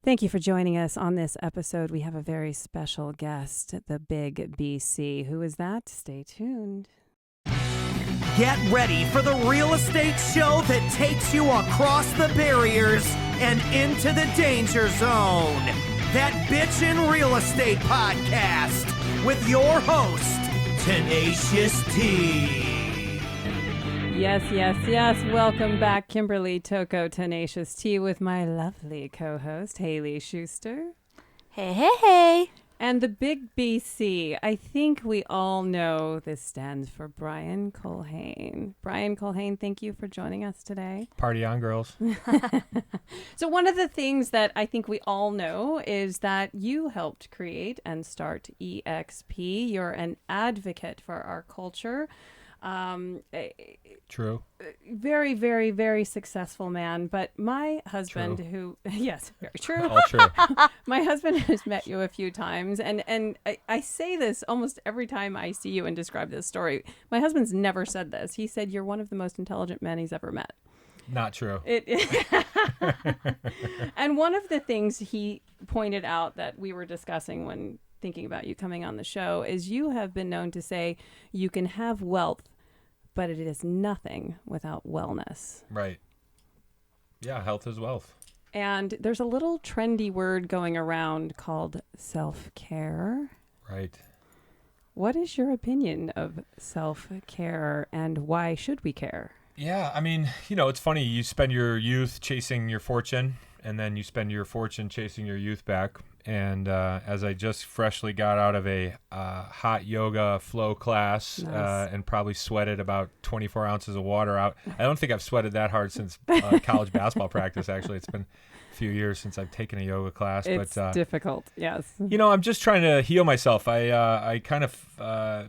Thank you for joining us on this episode. We have a very special guest, the Big BC. Who is that? Stay tuned. Get ready for the real estate show that takes you across the barriers and into the danger zone. That Bitchin Real Estate Podcast with your host, Tenacious T. Yes. Welcome back, Kimberly, Tocco, Tenacious T, with my lovely co-host, Haley Schuster. Hey. And the Big BC. I think we all know this stands for Brian Culhane. Brian Culhane, thank you for joining us today. Party on, girls. So one of the things that I think we all know is that you helped create and start EXP. You're an advocate for our culture. True. Very, very, very successful man. But my husband, yes, very true. All true. My husband has met you a few times, and I say this almost every time I see you and describe this story. My husband's never said this. He said you're one of the most intelligent men he's ever met. Not true. And one of the things he pointed out that we were discussing when thinking about you coming on the show is you have been known to say you can have wealth, but it is nothing without wellness. Right. Yeah, health is wealth. And there's a little trendy word going around called self-care. Right. What is your opinion of self-care and why should we care? Yeah, I mean, it's funny. You spend your youth chasing your fortune, and then you spend your fortune chasing your youth back. And as I just freshly got out of a hot yoga flow class, nice. And probably sweated about 24 ounces of water out. I don't think I've sweated that hard since college basketball practice, actually. It's been a few years since I've taken a yoga class. It's difficult, yes. I'm just trying to heal myself. I kind of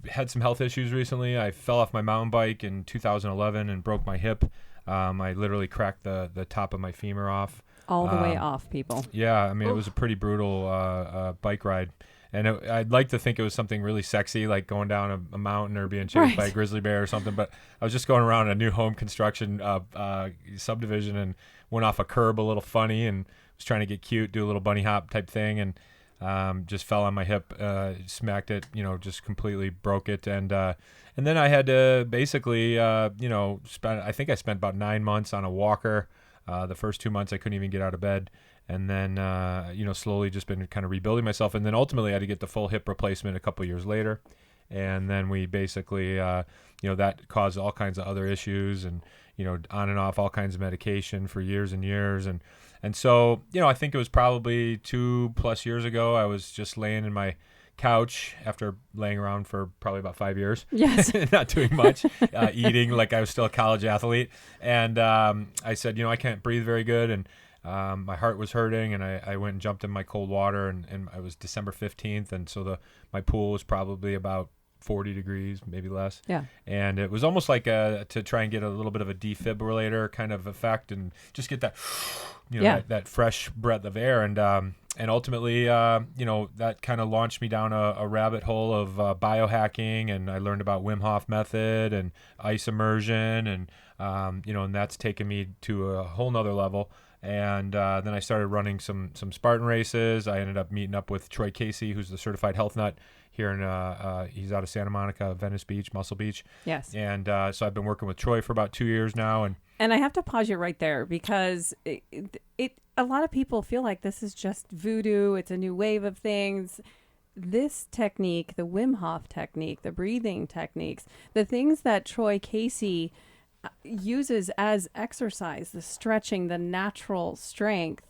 had some health issues recently. I fell off my mountain bike in 2011 and broke my hip. I literally cracked the top of my femur off. All the way off, people. Yeah, I mean, It was a pretty brutal bike ride. And I'd like to think it was something really sexy, like going down a mountain or being chased by a grizzly bear or something. But I was just going around a new home construction subdivision and went off a curb a little funny and was trying to get cute, do a little bunny hop type thing. And just fell on my hip, smacked it, just completely broke it. And then I had to basically, I think I spent about 9 months on a walker. The first 2 months I couldn't even get out of bed. And then, slowly just been kind of rebuilding myself. And then ultimately I had to get the full hip replacement a couple years later. And then we basically, that caused all kinds of other issues and, on and off all kinds of medication for years and years. And so, I think it was probably 2+ years ago, I was just laying in my couch after laying around for probably about 5 years. Yes. Not doing much, eating like I was still a college athlete. And I said, I can't breathe very good. And my heart was hurting. And I went and jumped in my cold water. And it was December 15th. And so my pool was probably about 40 degrees, maybe less. Yeah. And it was almost like to try and get a little bit of a defibrillator kind of effect and just get that, that fresh breath of air. And ultimately, that kind of launched me down a rabbit hole of biohacking, and I learned about Wim Hof method and ice immersion, and and that's taken me to a whole nother level. And then I started running some Spartan races. I ended up meeting up with Troy Casey, who's the certified health nut here in he's out of Santa Monica, Venice Beach, Muscle Beach. Yes. And so I've been working with Troy for about 2 years now, and I have to pause you right there because it a lot of people feel like this is just voodoo. It's a new wave of things. This technique, the Wim Hof technique, the breathing techniques, the things that Troy Casey uses as exercise, the stretching, the natural strength,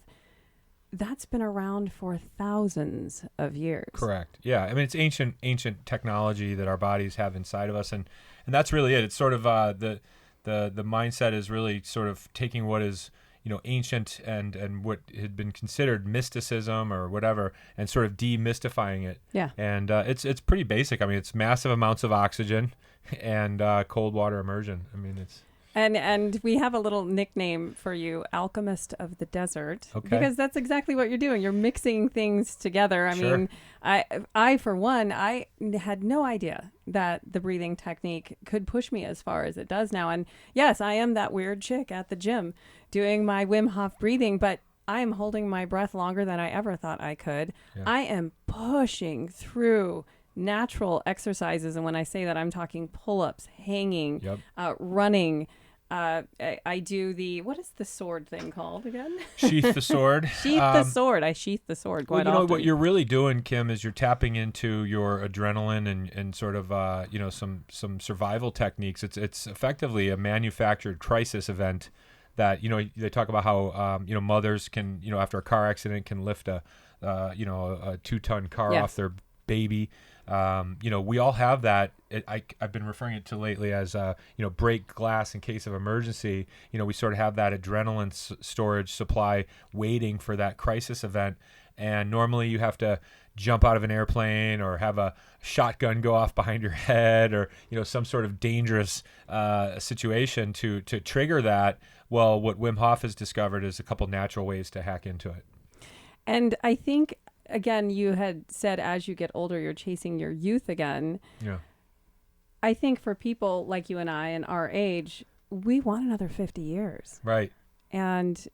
that's been around for thousands of years. Correct. Yeah. I mean, it's ancient technology that our bodies have inside of us. And that's really it. It's sort of the mindset is really sort of taking what is, ancient and what had been considered mysticism or whatever, and sort of demystifying it. Yeah. And it's pretty basic. I mean, it's massive amounts of oxygen and cold water immersion. I mean, it's... And we have a little nickname for you, Alchemist of the Desert, because that's exactly what you're doing. You're mixing things together. I mean, I for one, I had no idea that the breathing technique could push me as far as it does now. And yes, I am that weird chick at the gym doing my Wim Hof breathing, but I am holding my breath longer than I ever thought I could. Yeah. I am pushing through natural exercises. And when I say that, I'm talking pull-ups, hanging, running. I do what is the sword thing called again? Sheath the sword. Sheath the sword. I sheath the sword quite often. What you're really doing, Kim, is you're tapping into your adrenaline and sort of, some survival techniques. It's effectively a manufactured crisis event that, they talk about how, mothers can, after a car accident can lift a 2-ton car off their baby. We all have that. I've been referring it to lately as, break glass in case of emergency. We sort of have that adrenaline storage supply waiting for that crisis event. And normally you have to jump out of an airplane or have a shotgun go off behind your head or, some sort of dangerous situation to trigger that. Well, what Wim Hof has discovered is a couple natural ways to hack into it. And I think, again, you had said as you get older, you're chasing your youth again. Yeah. I think for people like you and I and our age, we want another 50 years. Right. And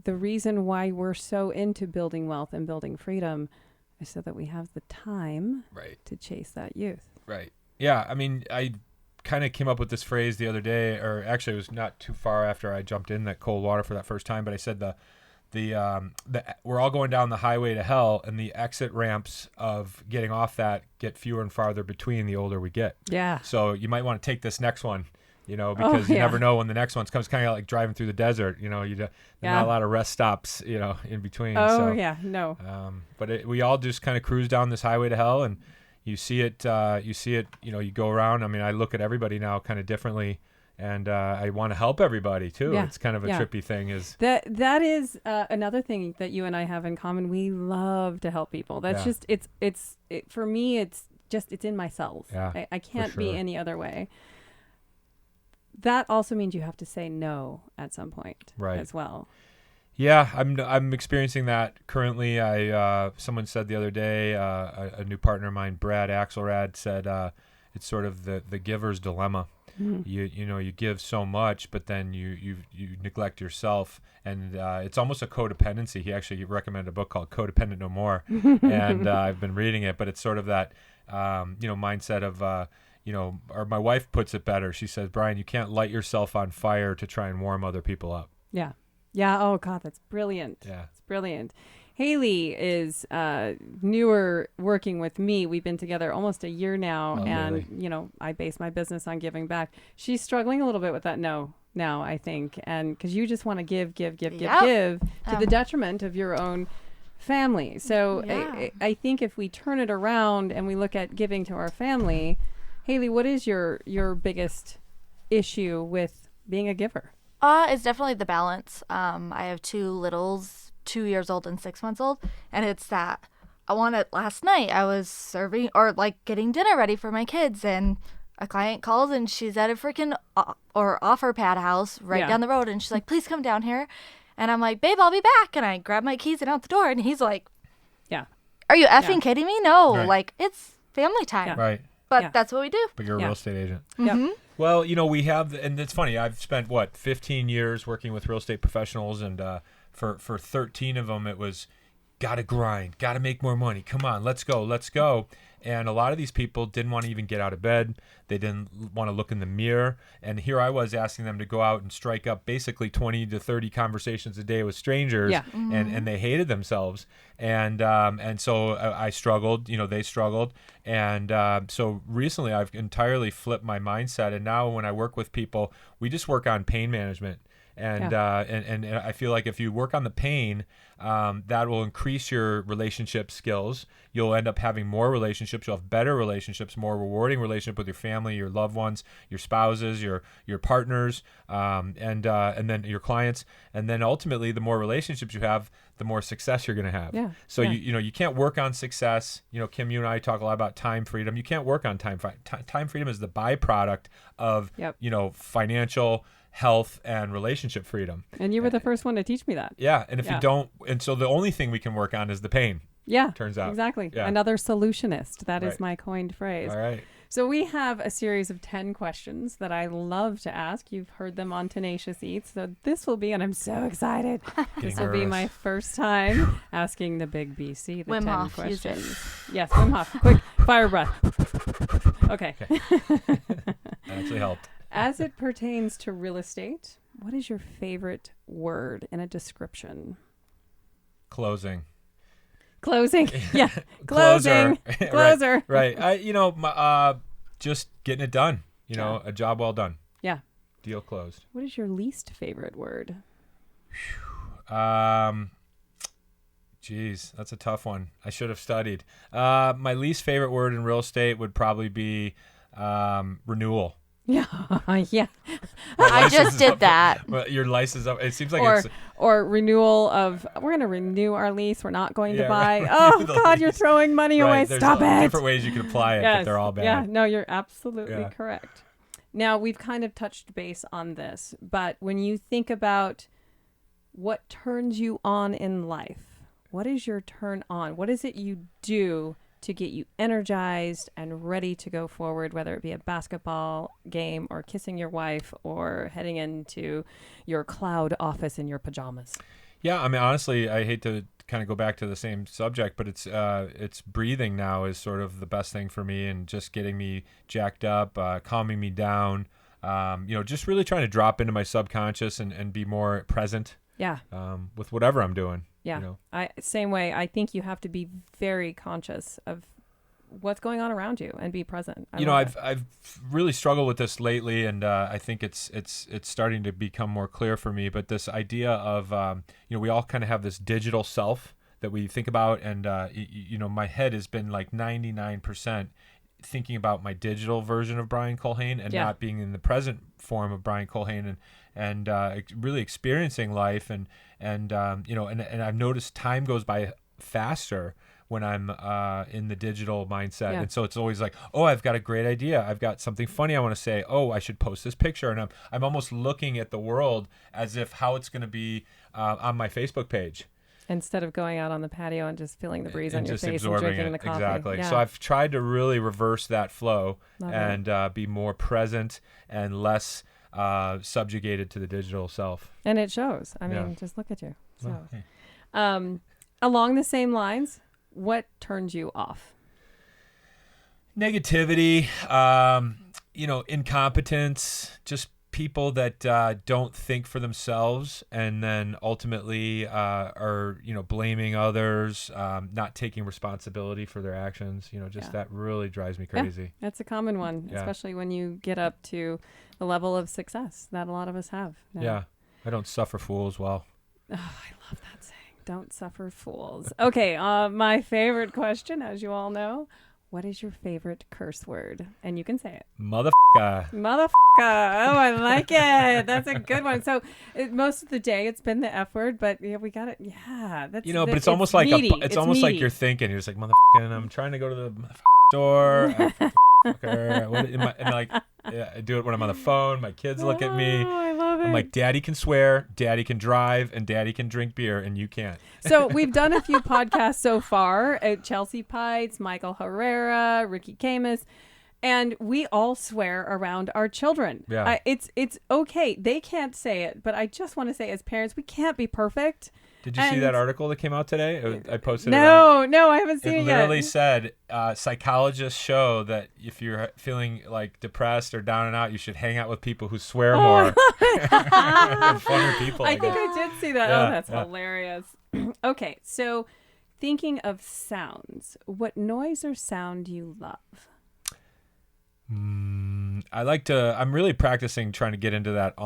the reason why we're so into building wealth and building freedom is so that we have the time to chase that youth. Right. Yeah. I mean, I kind of came up with this phrase the other day, or actually it was not too far after I jumped in that cold water for that first time, but I said we're all going down the highway to hell, and the exit ramps of getting off that get fewer and farther between the older we get. Yeah. So you might want to take this next one, because you never know when the next one comes. Kind of like driving through the desert. There's not a lot of rest stops, in between. Oh, no. But we all just kind of cruise down this highway to hell, and you see it. You go around. I mean, I look at everybody now kind of differently. And I want to help everybody too. Yeah. It's kind of a trippy thing. That is another thing that you and I have in common. We love to help people. That's just for me. It's in my cells. Yeah, I can't be any other way. That also means you have to say no at some point, as well. Yeah, I'm experiencing that currently. Someone said the other day, a new partner of mine, Brad Axelrad, said it's sort of the giver's dilemma. You give so much, but then you neglect yourself, and it's almost a codependency. He actually recommended a book called Codependent No More, and I've been reading it. But it's sort of that mindset of or my wife puts it better. She says, Brian, you can't light yourself on fire to try and warm other people up. Yeah. Oh God, that's brilliant. Yeah, it's brilliant. Haley is newer working with me. We've been together almost a year now, and really? I base my business on giving back. She's struggling a little bit with that no now, I think, and because you just want to give to the detriment of your own family. So I think if we turn it around and we look at giving to our family, Haley, what is your biggest issue with being a giver? It's definitely the balance. I have 2 littles, 2 years old and 6 months old, and it's that last night I was serving or getting dinner ready for my kids, and a client calls and she's at a freaking offer pad house down the road, and she's like, please come down here. And I'm like, babe, I'll be back. And I grab my keys and out the door, and he's like, are you effing kidding me? No, it's family time. Right. But that's what we do. But you're a real estate agent. Mm-hmm. Well, we have, and it's funny, I've spent 15 years working with real estate professionals, and for 13 of them, it was gotta grind, gotta make more money. Come on, let's go. And a lot of these people didn't want to even get out of bed. They didn't want to look in the mirror. And here I was asking them to go out and strike up basically 20 to 30 conversations a day with strangers. Yeah. Mm-hmm. And they hated themselves. And so I struggled, they struggled. And so recently I've entirely flipped my mindset. And now when I work with people, we just work on pain management. And I feel like if you work on the pain, that will increase your relationship skills. You'll end up having more relationships. You'll have better relationships, more rewarding relationship with your family, your loved ones, your spouses, your partners, and then your clients. And then ultimately, the more relationships you have, the more success you're going to have. Yeah. So you can't work on success. Kim, you and I talk a lot about time freedom. You can't work on time. Time freedom is the byproduct of financial health and relationship freedom. And you were the first one to teach me that. Yeah. And if you don't, and so the only thing we can work on is the pain. Yeah. Turns out. Exactly. Yeah. Another solutionist. That is my coined phrase. All right. So we have a series of 10 questions that I love to ask. You've heard them on Tenacious Eats. So this will be, and I'm so excited. This will be my first time asking the big BC the Wim 10 Hof, questions. use Yes, Wim Hof. Quick, fire breath. Okay. That actually helped. As it pertains to real estate, what is your favorite word in a description? Closing. Closing. Yeah. Closing. Closer. Right. Just getting it done. A job well done. Yeah. Deal closed. What is your least favorite word? Geez, that's a tough one. I should have studied. My least favorite word in real estate would probably be renewal. Yeah. Yeah. I just did that. Well, your license up. It seems like it's or renewal of we're going to renew our lease. We're not going to buy. Right. Oh God, you're throwing money away. There's Stop it. Different ways you can apply it, but they're all bad. Yeah. No, you're absolutely Yeah. correct. Now we've kind of touched base on this, but when you think about what turns you on in life, what is your turn on? What is it you do to get you energized and ready to go forward, whether it be a basketball game or kissing your wife or heading into your cloud office in your pajamas? Yeah, I mean, honestly, I hate to kind of go back to the same subject, but it's breathing now is sort of the best thing for me, and just getting me jacked up, calming me down, just really trying to drop into my subconscious and be more present. Yeah. With whatever I'm doing. Yeah. Same way. I think you have to be very conscious of what's going on around you and be present. I've really struggled with this lately, and I think it's starting to become more clear for me. But this idea of we all kind of have this digital self that we think about, and my head has been like 99% thinking about my digital version of Brian Culhane and not being in the present form of Brian Culhane, and really experiencing life, and I've noticed time goes by faster when I'm in the digital mindset. Yeah. And so it's always like, oh, I've got a great idea. I've got something funny I want to say. Oh, I should post this picture. And I'm almost looking at the world as if how it's going to be on my Facebook page. Instead of going out on the patio and just feeling the breeze on your face and absorbing drinking the coffee. Exactly. Yeah. So I've tried to really reverse that flow. Love and be more present and less subjugated to the digital self. And it shows. I mean, just look at you. So, Well, hey. Along the same lines, what turns you off? Negativity, incompetence, just people that don't think for themselves, and then ultimately are blaming others, not taking responsibility for their actions. That really drives me crazy. Yeah, that's a common one, especially when you get up to the level of success that a lot of us have now. Yeah, I don't suffer fools well. Oh, I love that saying. Don't suffer fools. Okay, my favorite question, as you all know, what is your favorite curse word? And you can say it. Motherfucker. Motherfucker. Oh, I like it. That's a good one. So most of the day it's been the F word, but we got it. Yeah. That's, but it's almost like meaty. It's almost meaty. like you're thinking. You're just like, motherfucker, I'm trying to go to the store. I do it when I'm on the phone. My kids look at me. Oh, I love it. I'm like, Daddy can swear, Daddy can drive, and Daddy can drink beer, and you can't. So we've done a few podcasts so far. Chelsea Pites, Michael Herrera, Ricky Camus. And we all swear around our children. Yeah. It's okay. They can't say it, but I just want to say as parents, we can't be perfect. Did you see that article that came out today? I posted it. No, I haven't seen it yet. It literally said psychologists show that if you're feeling like depressed or down and out, you should hang out with people who swear more. Funner people. I think I did see that. Yeah, that's hilarious. Okay, so thinking of sounds, what noise or sound do you love? I'm really practicing trying to get into that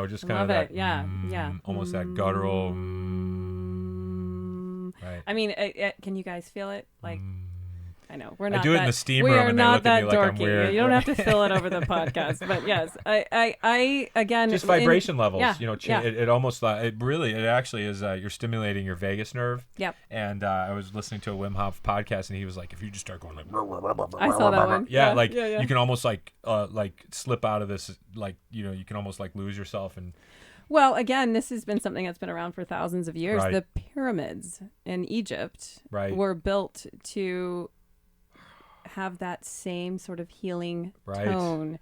just kind love of that. It. Yeah. Almost that guttural. Right. I mean, can you guys feel it? Like, I know we're not. I do it in the steam we room, are and they not look that at me like I'm dorky. weird. You don't have to fill it over the podcast, but yes, I again just vibration levels. Yeah, It almost it actually is. You're stimulating your vagus nerve. Yep. And I was listening to a Wim Hof podcast, and he was like, if you just start going like, I saw that one. You can almost like slip out of this, you can almost like lose yourself and. Well, again, this has been something that's been around for thousands of years. Right. The pyramids in Egypt were built to have that same sort of healing Right. tone.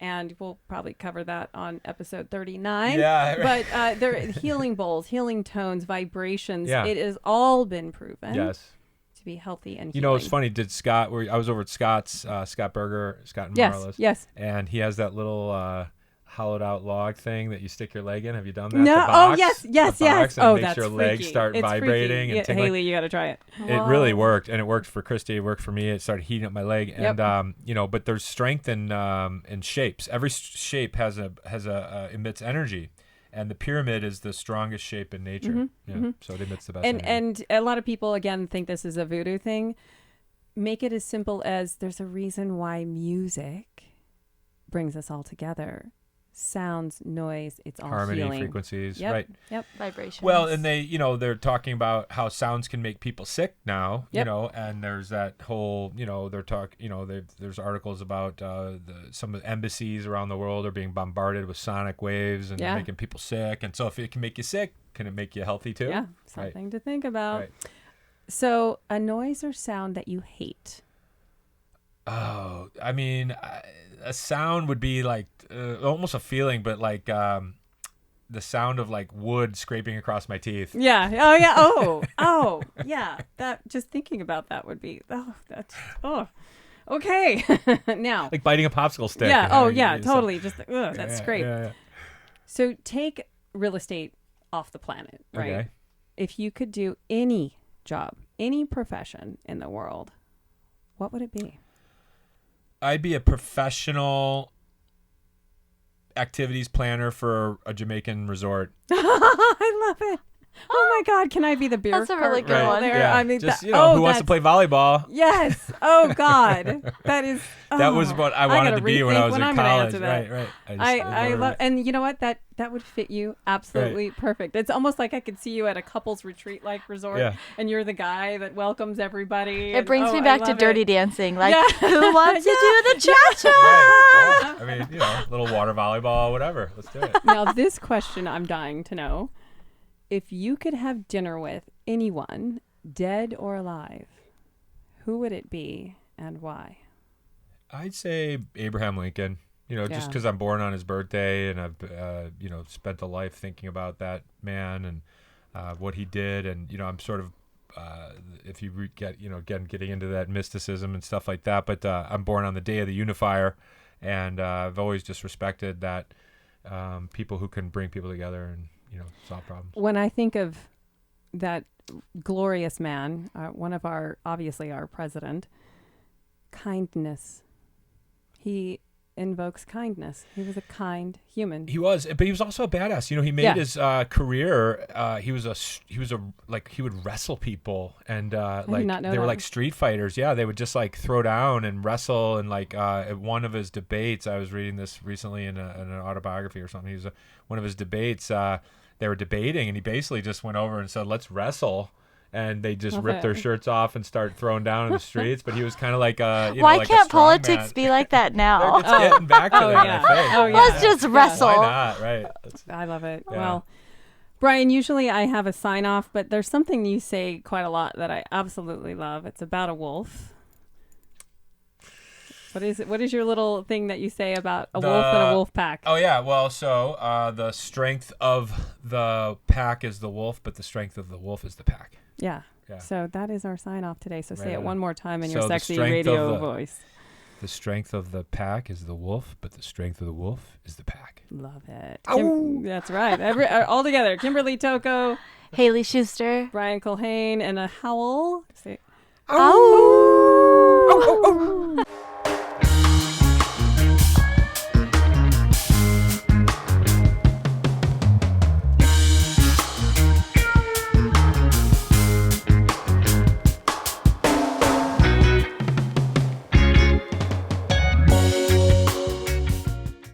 And we'll probably cover that on episode 39. Yeah. But they're healing bowls, healing tones, vibrations. Yeah. It has all been proven Yes. to be healthy and You know, it's healing. funny. I was over at Scott Burger, Scott and Yes, Marla's. yes. And he has that little hollowed out log thing that you stick your leg in. Have you done that? No. The Oh, box? yes, yes, The yes. box, and Oh, it makes that's your freaky. legs start It's vibrating freaky. and tingling. Haley, you got to try it. It really worked, and it worked for Christy. It worked for me. It started heating up my leg, Yep. and you know, but there's strength in shapes. Every shape has emits energy, and the pyramid is the strongest shape in nature. So it emits the best energy. And a lot of people, again, think this is a voodoo thing. Make it as simple as there's a reason why music brings us all together. Sounds, noise, it's all Harmony, healing. frequencies, Yep. right? Yep. Vibrations. Well, and they're talking about how sounds can make people sick now, Yep. and there's that whole, there's articles about some of the embassies around the world are being bombarded with sonic waves and Yeah. making people sick. And so if it can make you sick, can it make you healthy too? Yeah, something to think about. Right. So, a noise or sound that you hate. Oh, I mean, a sound would be like almost a feeling, but like the sound of like wood scraping across my teeth. Yeah. Oh, yeah. Oh, yeah. That just thinking about that would be. Okay. Now. Like biting a popsicle stick. Yeah. you know, Oh, yeah. you- Totally. Just that's yeah, great. yeah. So take real estate off the planet, right? Okay. If you could do any job, any profession in the world, what would it be? I'd be a professional activities planner for a Jamaican resort. I love it. Oh my God! Can I be the beer? That's a really cart good girl one. There? Yeah. I mean, just that, who wants to that's- play volleyball? Yes. Oh God, that is. That was what I wanted gotta to be when I rethink was when in I'm gonna college. answer that. Right. I love, and you know what? That would fit you absolutely perfect. It's almost like I could see you at a couples retreat like resort, Yeah. and you're the guy that welcomes everybody. It brings me I back to love Dirty it. Dancing. Like, Yeah. who wants to do the cha-cha? Right. I mean, little water volleyball, whatever. Let's do it. Now, this question I'm dying to know: if you could have dinner with anyone, dead or alive, who would it be and why? I'd say Abraham Lincoln. Just Yeah. because I'm born on his birthday and I've, spent a life thinking about that man and what he did. And, I'm sort of, if you getting into that mysticism and stuff like that. But I'm born on the day of the unifier. And I've always just respected that people who can bring people together and, solve problems. When I think of that glorious man, one of obviously our president, kindness. He invokes kindness. He was a kind human. He was, but he was also a badass. He made Yeah. his career. He would wrestle people, and did not know they were that. like street fighters. Yeah, they would just like throw down and wrestle. And like at one of his debates, I was reading this recently in an autobiography or something. One of his debates. They were debating, and he basically just went over and said, "Let's wrestle." And they just Love ripped it. their shirts off and started throwing down in the streets. But he was kind of like Why like a can't strong politics man. be like that now? It's getting back to Oh, that, yeah. I think. Oh, yeah. Let's just wrestle. Why not? Right. I love it. Yeah. Well, Brian, usually I have a sign off, but there's something you say quite a lot that I absolutely love. It's about a wolf. What is it? What is your little thing that you say about a wolf and a wolf pack? Oh yeah, well, so the strength of the pack is the wolf, but the strength of the wolf is the pack. Yeah. Yeah. So that is our sign off today. So say Right it on. one more time in So your the sexy strength radio of the- voice. The strength of the pack is the wolf, but the strength of the wolf is the pack. Love it. Ow. That's right. All together. Kimberly Tocco, Haley Schuster. Brian Culhane, and a howl. Say, Ow!